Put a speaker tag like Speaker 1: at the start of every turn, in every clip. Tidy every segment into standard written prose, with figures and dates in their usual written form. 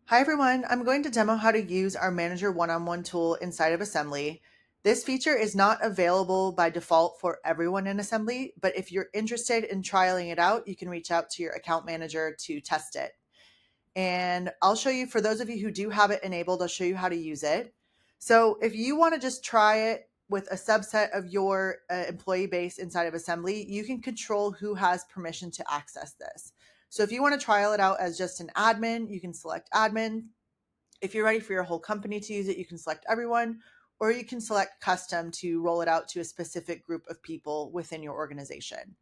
Speaker 1: Hi everyone, I'm going to demo how to use our Manager One-on-One tool inside of Assembly. This feature is not available by default for everyone in Assembly, but if you're interested in trialing it out, you can reach out to your account manager to test it. And I'll show you, for those of you who do have it enabled, I'll show you how to use it. So if you want to just try it with a subset of your employee base inside of Assembly, you can control who has permission to access this. So if you want to trial it out as just an admin, you can select admin. If you're ready for your whole company to use it, you can select everyone, or you can select custom to roll it out to a specific group of people within your organization.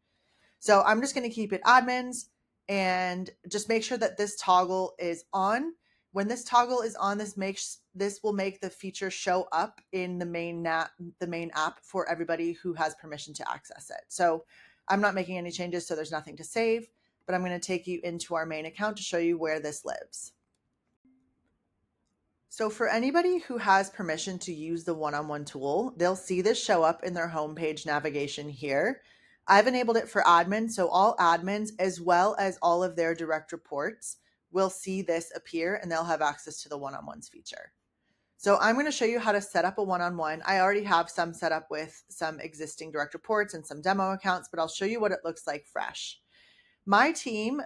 Speaker 1: So I'm just going to keep it admins and just make sure that this toggle is on. When this toggle is on, this will make the feature show up in the main app for everybody who has permission to access it. So I'm not making any changes, so there's nothing to save, but I'm going to take you into our main account to show you where this lives. So for anybody who has permission to use the one-on-one tool, they'll see this show up in their homepage navigation here. I've enabled it for admins, so all admins, as well as all of their direct reports, will see this appear and they'll have access to the one-on-ones feature. So I'm going to show you how to set up a one-on-one. I already have some set up with some existing direct reports and some demo accounts, but I'll show you what it looks like fresh. My team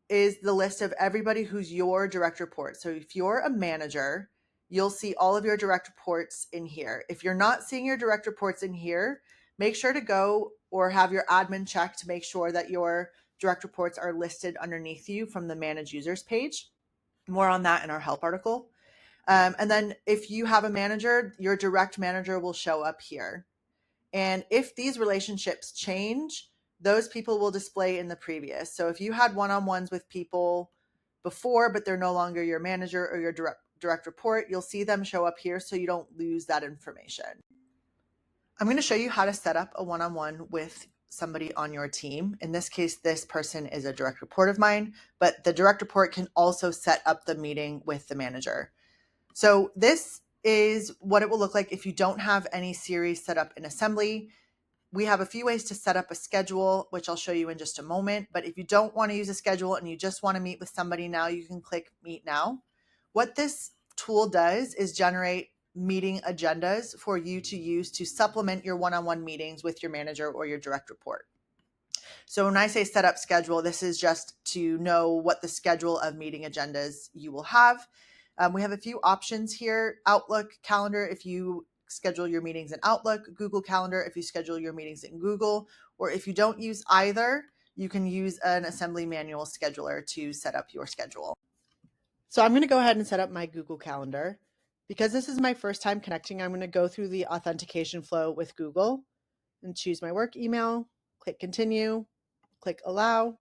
Speaker 1: is the list of everybody who's your direct report. So if you're a manager, you'll see all of your direct reports in here. If you're not seeing your direct reports in here, make sure to go or have your admin check to make sure that your direct reports are listed underneath you from the manage users page. More on that in our help article. And then if you have a manager, your direct manager will show up here. And if these relationships change, those people will display in the previous. So if you had one-on-ones with people before, but they're no longer your manager or your direct report, you'll see them show up here so you don't lose that information. I'm going to show you how to set up a one-on-one with somebody on your team. In this case, this person is a direct report of mine, but the direct report can also set up the meeting with the manager. So this is what it will look like if you don't have any series set up in Assembly. We have a few ways to set up a schedule, which I'll show you in just a moment. But if you don't want to use a schedule and you just want to meet with somebody now, you can click Meet Now. What this tool does is generate meeting agendas for you to use to supplement your one-on-one meetings with your manager or your direct report. So when I say set up schedule, this is just to know what the schedule of meeting agendas you will have. We have a few options here. Outlook calendar, if you schedule your meetings in Outlook, Google Calendar, if you schedule your meetings in Google, or if you don't use either, you can use an Assembly manual scheduler to set up your schedule. So I'm going to go ahead and set up my Google Calendar. Because this is my first time connecting, I'm going to go through the authentication flow with Google and choose my work email, click continue, click allow.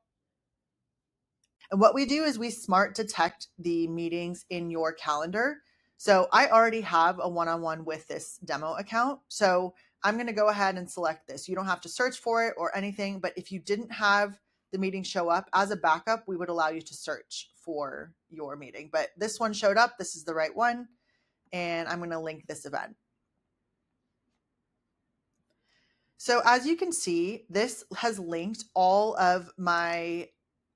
Speaker 1: And what we do is we smart detect the meetings in your calendar. So I already have a one-on-one with this demo account. So I'm going to go ahead and select this. You don't have to search for it or anything, but if you didn't have the meeting show up as a backup, we would allow you to search for your meeting. But this one showed up. This is the right one. And I'm going to link this event. So as you can see, this has linked all of my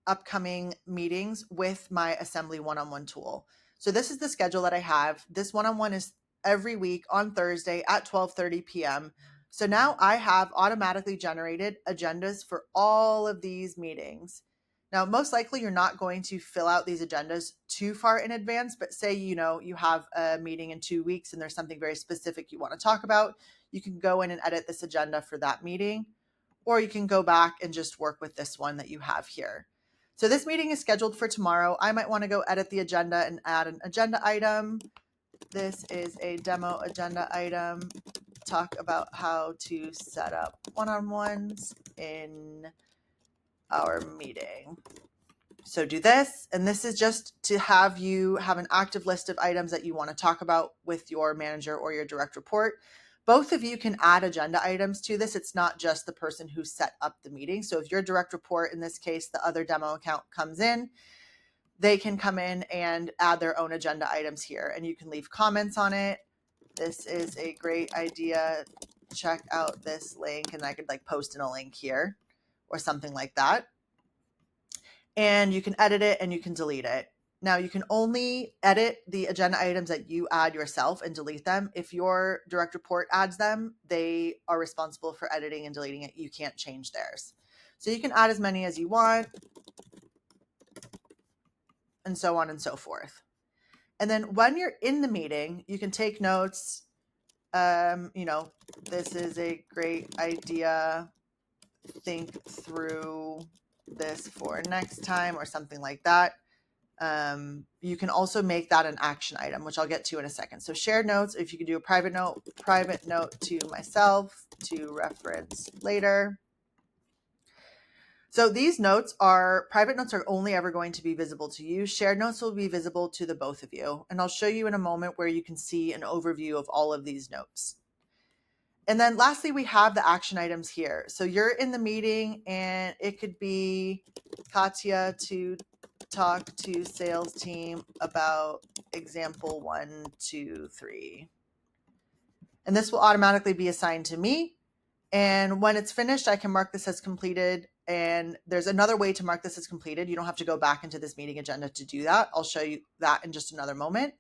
Speaker 1: upcoming meetings with my Assembly one-on-one tool. So this is the schedule that I have. This one-on-one is every week on Thursday at 12:30 p.m. So now I have automatically generated agendas for all of these meetings. Now, most likely you're not going to fill out these agendas too far in advance, but say, you have a meeting in 2 weeks and there's something very specific you want to talk about, you can go in and edit this agenda for that meeting, or you can go back and just work with this one that you have here. So this meeting is scheduled for tomorrow. I might want to go edit the agenda and add an agenda item. This is a demo agenda item. Talk about how to set up one-on-ones in our meeting. So do this, and this is just to have you have an active list of items that you want to talk about with your manager or your direct report. Both of you can add agenda items to this. It's not just the person who set up the meeting. So if your direct report, in this case, the other demo account, comes in, they can come in and add their own agenda items here, and you can leave comments on it. This is a great idea. Check out this link, and I could post in a link here or something like that. And you can edit it and you can delete it. Now you can only edit the agenda items that you add yourself and delete them. If your direct report adds them, they are responsible for editing and deleting it. You can't change theirs. So you can add as many as you want, and so on and so forth. And then when you're in the meeting, you can take notes. This is a great idea. Think through this for next time, or something like that. You can also make that an action item, which I'll get to in a second. So shared notes, if you could do a private note to myself to reference later. So these private notes are only ever going to be visible to you. Shared notes will be visible to the both of you. And I'll show you in a moment where you can see an overview of all of these notes. And then lastly, we have the action items here. So you're in the meeting and it could be Katya to talk to sales team about example 1, 2, 3. And this will automatically be assigned to me. And when it's finished, I can mark this as completed. And there's another way to mark this as completed. You don't have to go back into this meeting agenda to do that. I'll show you that in just another moment.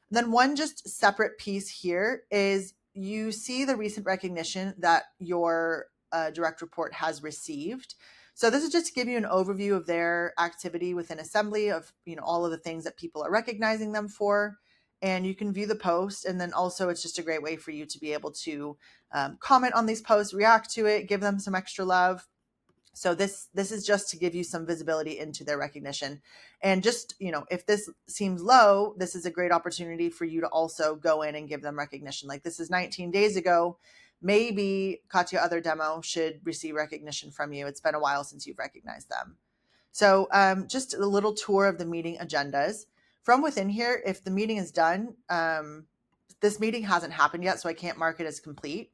Speaker 1: And then one just separate piece here is you see the recent recognition that your direct report has received. So this is just to give you an overview of their activity within Assembly, of all of the things that people are recognizing them for. And you can view the post. And then also it's just a great way for you to be able to comment on these posts, react to it, give them some extra love. So this is just to give you some visibility into their recognition. And just, if this seems low, this is a great opportunity for you to also go in and give them recognition. Like, this is 19 days ago. Maybe Katya Other Demo should receive recognition from you. It's been a while since you've recognized them. So just a little tour of the meeting agendas. From within here, if the meeting is done, this meeting hasn't happened yet, so I can't mark it as complete.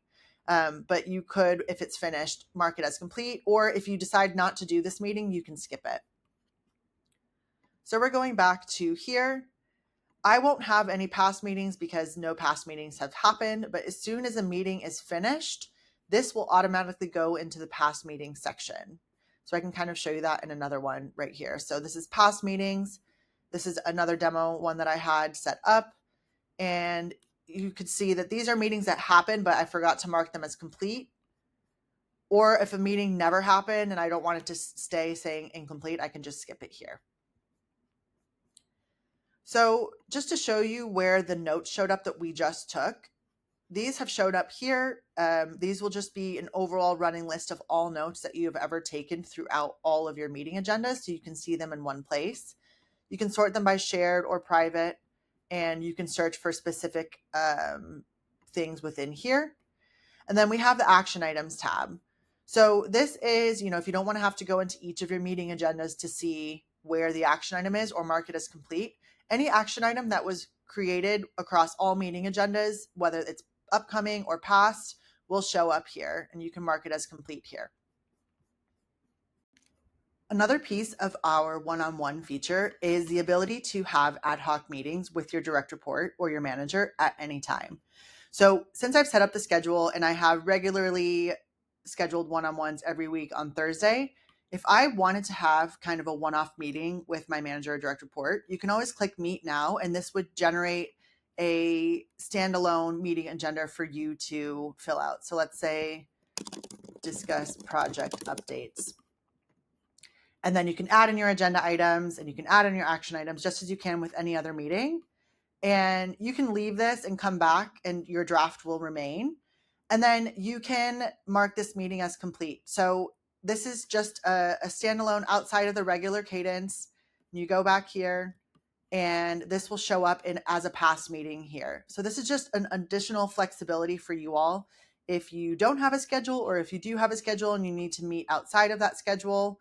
Speaker 1: But you could, if it's finished, mark it as complete, or if you decide not to do this meeting, you can skip it. So we're going back to here. I won't have any past meetings because no past meetings have happened, but as soon as a meeting is finished, this will automatically go into the past meeting section. So I can kind of show you that in another one right here. So this is past meetings. This is another demo one that I had set up, and you could see that these are meetings that happened, but I forgot to mark them as complete. Or if a meeting never happened and I don't want it to stay saying incomplete, I can just skip it here. So just to show you where the notes showed up that we just took, these have showed up here. These will just be an overall running list of all notes that you have ever taken throughout all of your meeting agendas, so you can see them in one place. You can sort them by shared or private, and you can search for specific things within here. And then we have the action items tab. So this is, if you don't want to have to go into each of your meeting agendas to see where the action item is or mark it as complete, any action item that was created across all meeting agendas, whether it's upcoming or past, will show up here, and you can mark it as complete here. Another piece of our one-on-one feature is the ability to have ad hoc meetings with your direct report or your manager at any time. So since I've set up the schedule and I have regularly scheduled one-on-ones every week on Thursday, if I wanted to have kind of a one-off meeting with my manager or direct report, you can always click Meet Now, and this would generate a standalone meeting agenda for you to fill out. So let's say discuss project updates. And then you can add in your agenda items and you can add in your action items just as you can with any other meeting. And you can leave this and come back and your draft will remain. And then you can mark this meeting as complete. So this is just a standalone outside of the regular cadence. You go back here and this will show up as a past meeting here. So this is just an additional flexibility for you all. If you don't have a schedule, or if you do have a schedule and you need to meet outside of that schedule,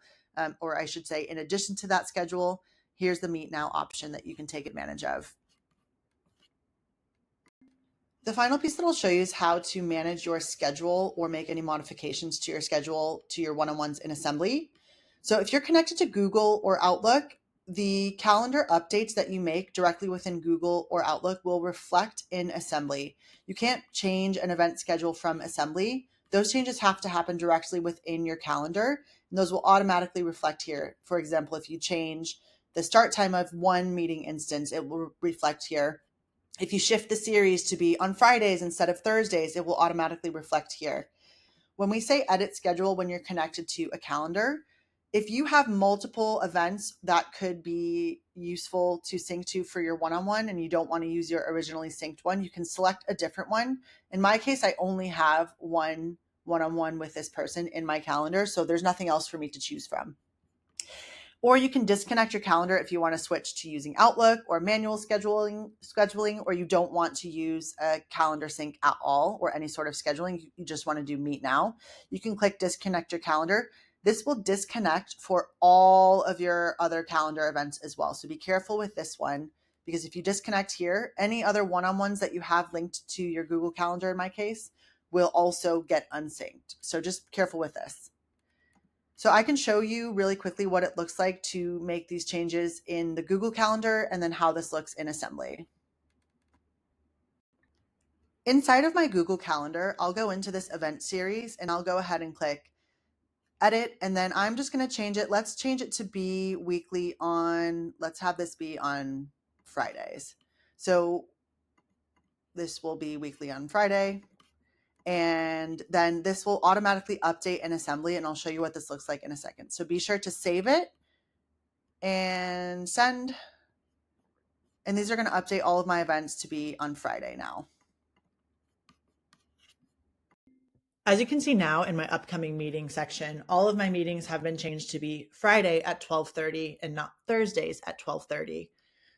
Speaker 1: or I should say in addition to that schedule, here's the Meet Now option that you can take advantage of. The final piece that I'll show you is how to manage your schedule or make any modifications to your schedule to your one-on-ones in Assembly. So if you're connected to Google or Outlook, the calendar updates that you make directly within Google or Outlook will reflect in Assembly. You can't change an event schedule from Assembly. Those changes have to happen directly within your calendar, and those will automatically reflect here. For example, if you change the start time of one meeting instance, it will reflect here. If you shift the series to be on Fridays instead of Thursdays, it will automatically reflect here. When we say edit schedule, when you're connected to a calendar, if you have multiple events that could be useful to sync to for your one-on-one and you don't want to use your originally synced one, you can select a different one. In my case, I only have one-on-one with this person in my calendar, so there's nothing else for me to choose from. Or you can disconnect your calendar if you want to switch to using Outlook or manual scheduling, or you don't want to use a calendar sync at all or any sort of scheduling. You just want to do Meet Now. You can click disconnect your calendar. This will disconnect for all of your other calendar events as well. So be careful with this one, because if you disconnect here, any other one-on-ones that you have linked to your Google Calendar, in my case, will also get unsynced. So just careful with this. So I can show you really quickly what it looks like to make these changes in the Google Calendar and then how this looks in Assembly. Inside of my Google Calendar, I'll go into this event series and I'll go ahead and click edit, and then I'm just going to change it. Let's change it to be weekly on, let's have this be on Fridays. So this will be weekly on Friday. And then this will automatically update in Assembly, and I'll show you what this looks like in a second. So be sure to save it and send. And these are going to update all of my events to be on Friday now. As you can see now in my upcoming meeting section, all of my meetings have been changed to be Friday at 12:30 and not Thursdays at 12:30.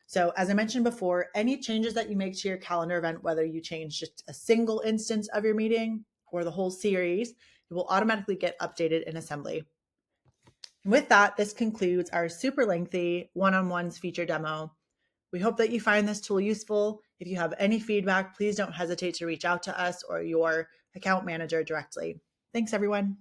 Speaker 1: So as I mentioned before, any changes that you make to your calendar event, whether you change just a single instance of your meeting or the whole series, it will automatically get updated in Assembly. And with that, this concludes our super lengthy one-on-ones feature demo. We hope that you find this tool useful. If you have any feedback, please don't hesitate to reach out to us or your account manager directly. Thanks, everyone.